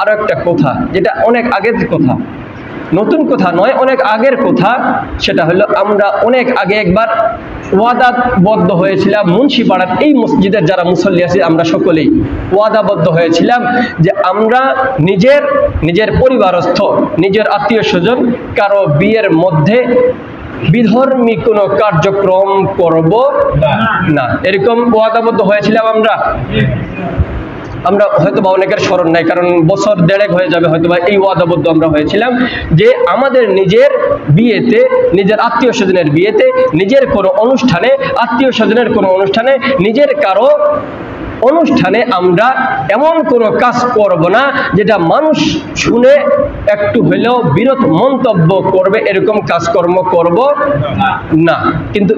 আরো একটা কথা, যেটা অনেক আগের কথা, নতুন কথা নয়, অনেক আগের কথা। সেটা হলো আমরা অনেক আগে একবার ওয়াদাবদ্ধ হয়েছিলাম মুন্সিপাড়ার এই মসজিদের যারা মুসল্লি আছি আমরা সকলেই ওয়াদাবদ্ধ হয়েছিলাম যে আমরা নিজের পরিবারস্থ, নিজের আত্মীয় স্বজন কারো বিয়ের মধ্যে বিধর্মী কোনো কার্যক্রম করব না, এরকম ওয়াদাবদ্ধ হয়েছিলাম আমরা হয়তোবা অনেকের স্মরণ নাই, কারণ বছর দেড়েক হয়ে যাবে হয়তোবা এই ওয়াদাবদ্ধ আমরা হয়েছিলাম যে আমাদের নিজের বিয়েতে, নিজের আত্মীয় স্বজনের বিয়েতে, নিজের কোনো অনুষ্ঠানে, আত্মীয় স্বজনের কোনো অনুষ্ঠানে, নিজের কারো অনুষ্ঠানে আমরা এমন কোনো কাজ করব না যেটা মানুষ শুনে একটু হলেও বিরোধ মন্তব্য করবে, এরকম কাজকর্ম করব না। কিন্তু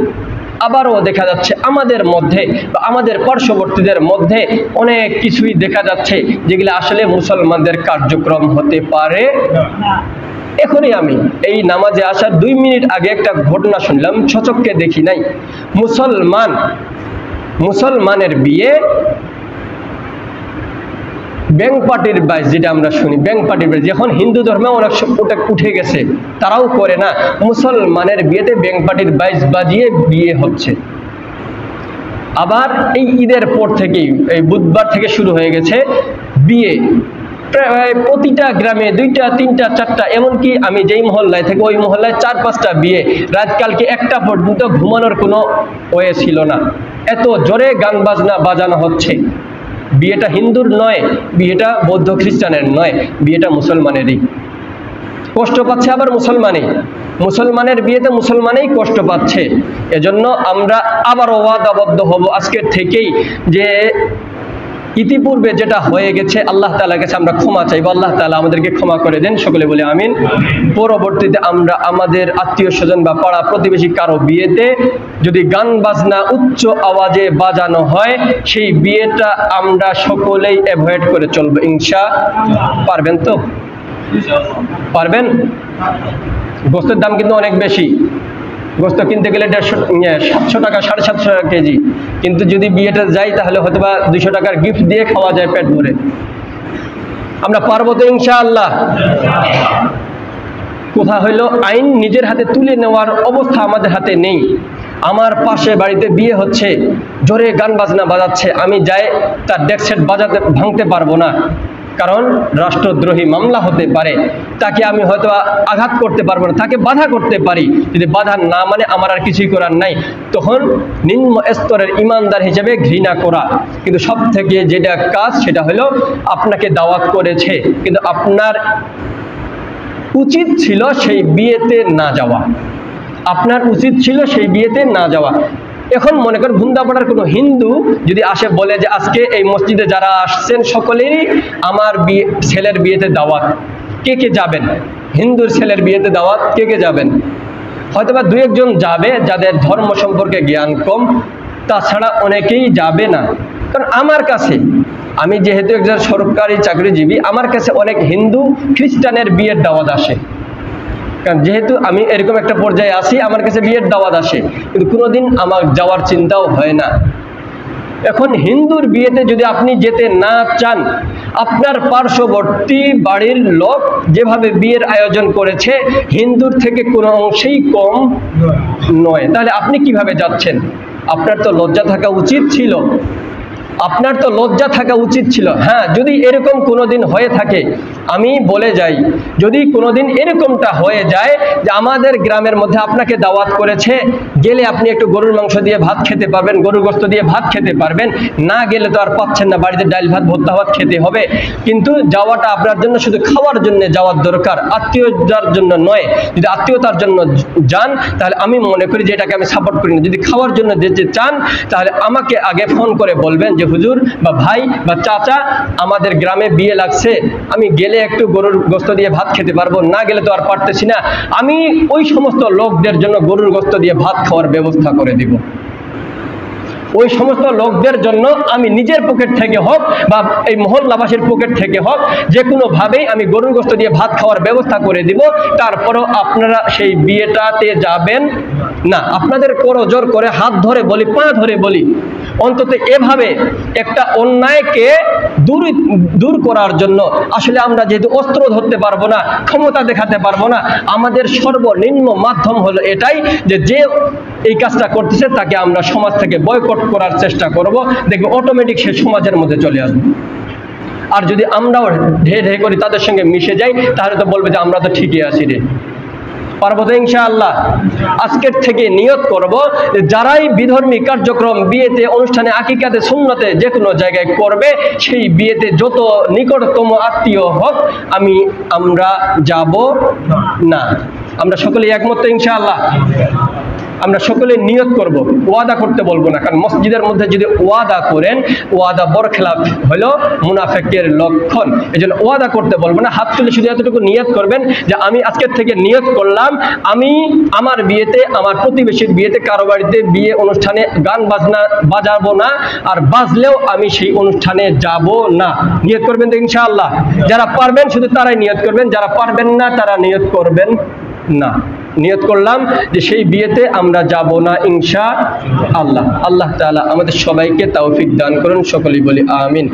আবারও দেখা যাচ্ছে আমাদের মধ্যে বা আমাদের পার্শ্ববর্তীদের মধ্যে অনেক কিছুই দেখা যাচ্ছে যেগুলো আসলে মুসলমানদের কার্যক্রম হতে পারে। এখনই আমি এই নামাজে আসার 2 মিনিট আগে একটা ঘটনা শুনলাম, সচক্ষে দেখি নাই। মুসলমানের বিয়ে ব্যাংক পার্টির বাইস, যেটা আমরা শুনি ব্যাংক পার্টির বাইস, এখন হিন্দু ধর্মে অনেক ওটা উঠে গেছে, তারাও করে না। মুসলমানের বিয়েতে ব্যাংক পার্টির বাইস বাজিয়ে বিয়ে হচ্ছে। আবার এই ঈদের পর থেকেই, এই বুধবার থেকে শুরু হয়ে গেছে বিয়ে, প্রায় প্রতিটা গ্রামে 2টা 3টা 4টা, এমনকি আমি যেই মহল্লায় থেকে ওই মহল্লায় 4-5টা বিয়ে। রাত কালকে 1টা পর্যন্ত ঘুমানোর কোনো ওয়ে ছিল না, এত জোরে গান বাজনা বাজানো হচ্ছে। বিয়েটা হিন্দুর নয়, বিয়েটা বৌদ্ধ খ্রিস্টানের নয়, বিয়েটা মুসলমানেরই। কষ্ট পাচ্ছে আবার মুসলমানের বিয়েতে মুসলমানেই কষ্ট পাচ্ছে। এজন্য আমরা আবার ওয়াদাবদ্ধ হব আজকের থেকেই যে ইতিপূর্বে যেটা হয়ে গেছে আল্লাহ তাআলার কাছে আমরা ক্ষমা চাইবো, আল্লাহ তাআলা আমাদেরকে ক্ষমা করে দেন, সকলে বলে আমিন। পরবর্তীতে আমরা আমাদের আত্মীয় স্বজন বা পাড়া প্রতিবেশী কারো বিয়েতে যদি গান বাজনা উচ্চ আওয়াজে বাজানো হয়, সেই বিয়েটা আমরা সকলেই অ্যাভয়েড করে চলবো ইনশাআল্লাহ। পারবেন তো? পারবেন? গোস্তের দাম কিন্তু অনেক বেশি, গোস্ত কিনতে গেলে 700 টাকা, 750 টাকা কেজি, কিন্তু যদি বিয়েটা যাই তাহলে হয়তো বা 200 টাকার গিফট দিয়ে খাওয়া যায় পেট ভরে। আমরা পারবো তো ইনশাআল্লাহ? কথা হইলো আইন নিজের হাতে তুলে নেওয়ার অবস্থা আমাদের হাতে নেই। আমার পাশে বাড়িতে বিয়ে হচ্ছে, জোরে গান বাজনা বাজাচ্ছে, আমি যাই তার ডেক সেট ভাঙতে পারবো না, কারণ রাষ্ট্রদ্রোহী মামলা হতে পারে। তাকে আমি হয়তো আঘাত করতে পারবো না, তাকে বাধা করতে পারি, যদি বাধা না মানে আমার আর কিছুই করার নাই। তখন নিম্ন স্তরের ইমানদার হিসেবে ঘৃণা করা। কিন্তু সব থেকে যেটা কাজ সেটা হলো আপনাকে দাওয়াত করেছে, কিন্তু আপনার উচিত ছিল সেই বিয়েতে না যাওয়া, আপনার উচিত ছিল সেই বিয়েতে না যাওয়া। এখন মনে করেন ভুন্দাপাড়ার কোনো হিন্দু যদি আসে বলে যে আজকে এই মসজিদে যারা আসছেন সকলেরই আমার ছেলের বিয়েতে দাওয়াত, কে কে যাবেন? হিন্দুর ছেলের বিয়েতে দাওয়াত কে কে যাবেন? হয়তোবা 2-1 জন যাবে যাদের ধর্ম সম্পর্কে জ্ঞান কম, তাছাড়া অনেকেই যাবে না। কারণ আমার কাছে, আমি যেহেতু একজন সরকারি চাকরিজীবী, আমার কাছে অনেক হিন্দু খ্রিস্টানের বিয়ের দাওয়াত আসে। কারণ যেহেতু আমি এরকম একটা পর্যায়ে আছি, আমার কাছে বিয়ের দাওয়াত আসে, কিন্তু কোনোদিন আমার যাওয়ার চিন্তাও হয় না। এখন হিন্দুর বিয়েতে যদি আপনি যেতে না চান, আপনার পার্শ্ববর্তী বাড়ির লোক যেভাবে বিয়ের আয়োজন করেছে হিন্দুর থেকে কোনো অংশেই কম নয়, তাহলে আপনি কিভাবে যাচ্ছেন? আপনার তো লজ্জা থাকা উচিত ছিল, আপনার তো লজ্জা থাকা উচিত ছিল। হ্যাঁ, যদি এরকম কোনোদিন হয়ে থাকে, আমি বলে যাই, যদি কোনোদিন এরকমটা হয়ে যায় যে আমাদের গ্রামের মধ্যে আপনাকে দাওয়াত করেছে, গেলে আপনি একটু গরুর মাংস দিয়ে ভাত খেতে পারবেন, গরুর গোশত দিয়ে ভাত খেতে পারবেন, না গেলে তো আর পাচ্ছেন না, বাড়িতে ডাল ভাত ভর্তা ভাত খেতে হবে। কিন্তু যাওয়াটা আপনার জন্য শুধু খাওয়ার জন্য যাওয়ার দরকার, আত্মীয়তার জন্য নয়। যদি আত্মীয়তার জন্য যান তাহলে আমি মনে করি যে এটাকে আমি সাপোর্ট করি না। যদি খাওয়ার জন্য যেতে চান তাহলে আমাকে আগে ফোন করে বলবেন যে হুজুর বা ভাই বা চাচা, আমাদের গ্রামে বিয়ে লাগছে, আমি গেলে একটু গরুর গোশত দিয়ে ভাত খেতে পারবো, না গেলে তো আর পারতেছি না। আমি ওই সমস্ত লোকদের জন্য গরুর গোশত দিয়ে ভাত খাওয়ার ব্যবস্থা করে দিব। ওই সমস্ত লোকদের জন্য আমি নিজের পকেট থেকে হোক বা এই মহল্লাবাসীর পকেট থেকে হোক, যে কোনোভাবেই আমি গরুর গোশত দিয়ে ভাত খাওয়ার ব্যবস্থা করে দিব। তারপরেও আপনারা সেই বিয়েটাতে যাবেন না, আপনাদের করজোর করে হাত ধরে বলি, পা ধরে বলি, অন্তত এভাবে একটা অন্যায়কে দূর করার জন্য আসলে আমরা যেহেতু অস্ত্র ধরতে পারবো না, ক্ষমতা দেখাতে পারবো না, আমাদের সর্বনিম্ন মাধ্যম হলো এটাই যে যে এই কাজটা করতেছে তাকে আমরা সমাজ থেকে বয়কট করার চেষ্টা করব, দেখবে অটোমেটিক সে সমাজের মধ্যে চলে আসবে। আর যদি আমরাও ঢে ঢে করি তাদের সঙ্গে মিশে যাই, তাহলে তো বলবে যে আমরা তো ঠিকই আছি রে। পারবো তো ইনশাআল্লাহ? আজকের থেকে নিয়ত করব যে যারাই বিধর্মী কার্যক্রম বিয়েতে, অনুষ্ঠানে, আকিকাতে, সুন্নতে যে কোনো জায়গায় করবে, সেই বিয়েতে যত নিকটতম আত্মীয় হোক আমরা যাব না। আমরা সকলেই একমত তো ইনশাআল্লাহ? আমরা সকলে নিয়ত করব, ওয়াদা করতে বলবো না, কারণ মসজিদের মধ্যে যদি ওয়াদা করেন, ওয়াদা বরখেলাপ হলো মুনাফিকের লক্ষণ। এজন্য ওয়াদা করতে বলবো না, হাত তুলে শুধু এতটুকু নিয়ত করবেন যে আমি আজকের থেকে নিয়ত করলাম আমি আমার বিয়েতে, আমার প্রতিবেশীর বিয়েতে, কারো বাড়িতে বিয়ে অনুষ্ঠানে গান বাজনা বাজাবো না, আর বাজলেও আমি সেই অনুষ্ঠানে যাব না। নিয়ত করবেন তো ইনশাআল্লাহ? যারা পারবেন শুধু তারাই নিয়ত করবেন, যারা পারবেন না তারা নিয়ত করবেন না। নিয়ত করলাম যে সেই বিয়েতে আমরা যাব না ইনশাআল্লাহ। আল্লাহ তাআলা আমাদের সবাইকে তৌফিক দান করুন, সকলেই বলি আমিন।